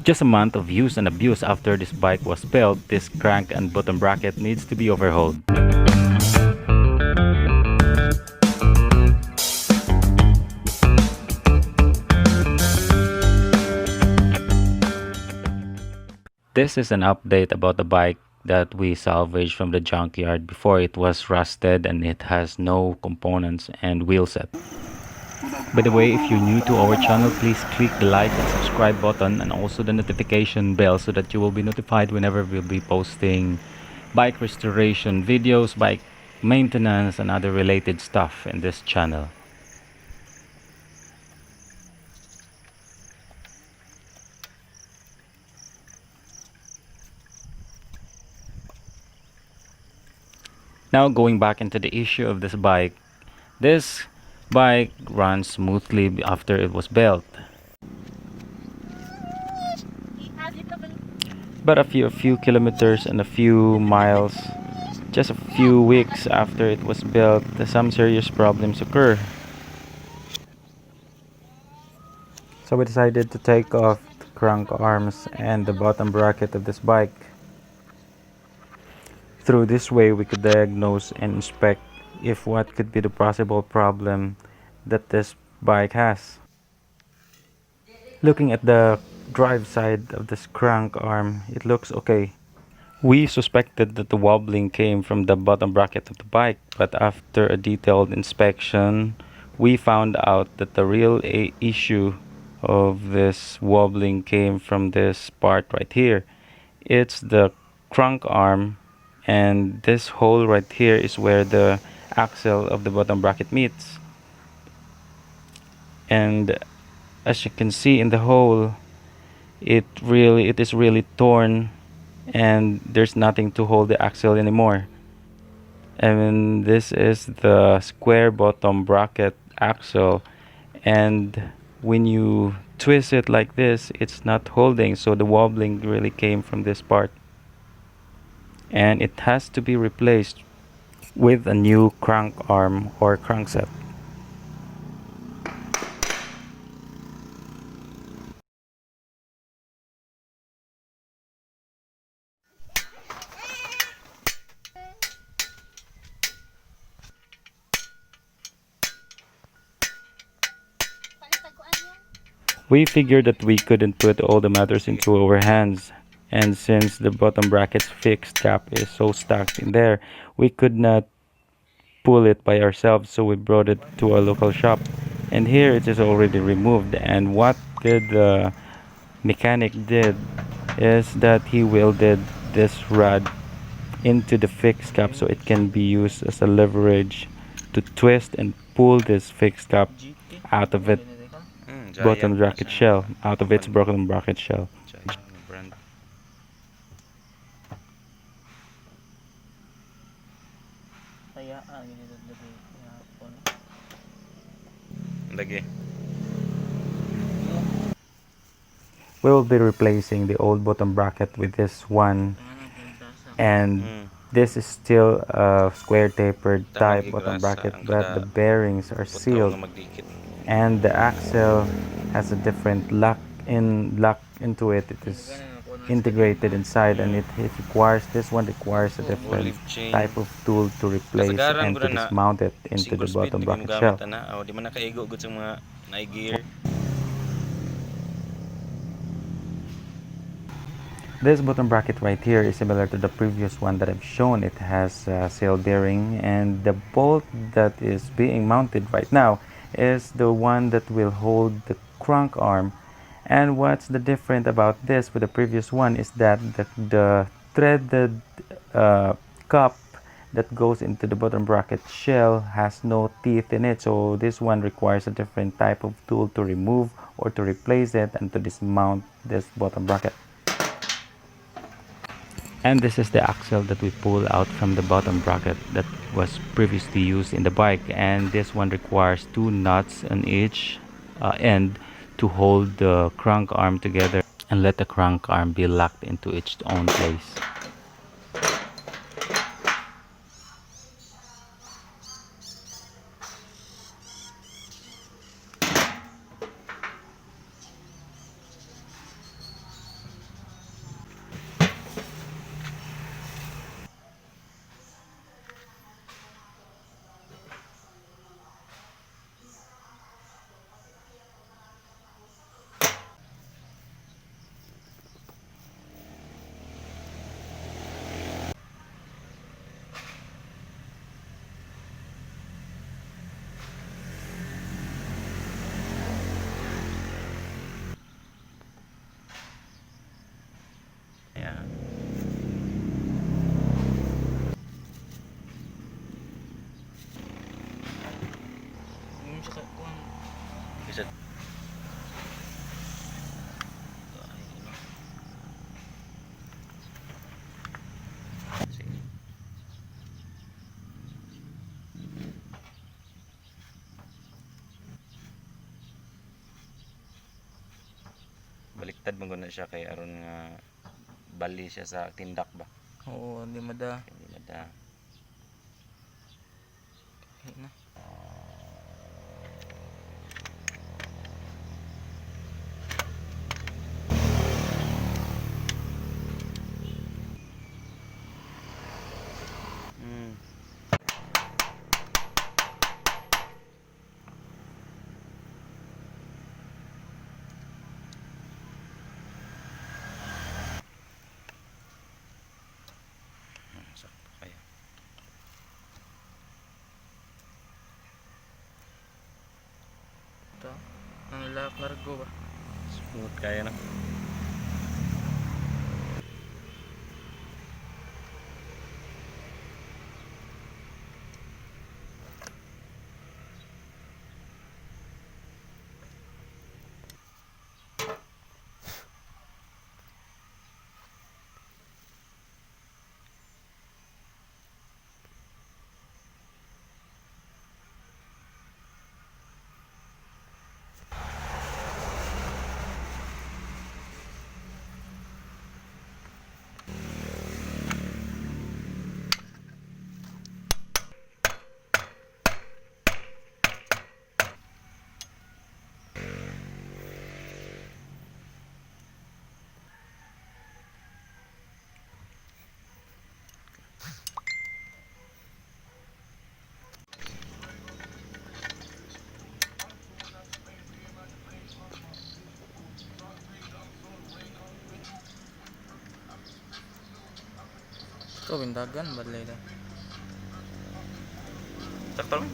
Just a month of use and abuse after this bike was built, this crank and bottom bracket needs to be overhauled. This is an update about the bike that we salvaged from the junkyard before it was rusted and it has no components and wheel set. By the way, if you're new to our channel, please click the like and subscribe button and also the notification bell so that you will be notified whenever we'll be posting bike restoration videos, bike maintenance and other related stuff in this channel. Now going back into the issue of this bike runs smoothly after it was built. But a few kilometers and a few miles, just a few weeks after it was built, some serious problems occur. So we decided to take off the crank arms and the bottom bracket of this bike. Through this way we could diagnose and inspect if what could be the possible problem that this bike has. Looking at the drive side of this crank arm, it looks okay. We suspected that the wobbling came from the bottom bracket of the bike, but after a detailed inspection, we found out that the real issue of this wobbling came from this part right here. It's the crank arm, and this hole right here is where the axle of the bottom bracket meets. And as you can see in the hole, it is really torn and there's nothing to hold the axle anymore. And this is the square bottom bracket axle, and when you twist it like this, it's not holding, so the wobbling really came from this part and it has to be replaced with a new crank arm or crankset. We figured that we couldn't put all the matters into our hands, and since the bottom bracket's fixed cap is so stuck in there, we could not pull it by ourselves, so we brought it to a local shop. And here it is already removed, and what the mechanic did is that he welded this rod into the fixed cap so it can be used as a leverage to twist and pull this fixed cap out of its bottom bracket shell, out of its broken bracket shell. Lagi. We will be replacing the old bottom bracket with this one, and this is still a square tapered type bottom bracket, but the bearings are sealed and the axle has a different lock into it. It is integrated inside, and it requires, this one requires a different type of tool to replace and to dismount it into the bottom bracket shell. Di man nakaigo gud sa mga na-gear. This bottom bracket right here is similar to the previous one that I've shown. It has a sail bearing, and the bolt that is being mounted right now is the one that will hold the crank arm. And what's the different about this with the previous one is that the threaded cup that goes into the bottom bracket shell has no teeth in it, so this one requires a different type of tool to remove or to replace it and to dismount this bottom bracket. And this is the axle that we pull out from the bottom bracket that was previously used in the bike, and this one requires two nuts on each end to hold the crank arm together and let the crank arm be locked into its own place. Tad maguna siya kay aron nga bali siya sa tindak ba. Oo, di mada. Hindi mada. Ayun na. Hmm. Sakto kaya. Ito. Ang largo ba? Smooth kaya na. Ito, bindagan. Badlay na. Sakto lang.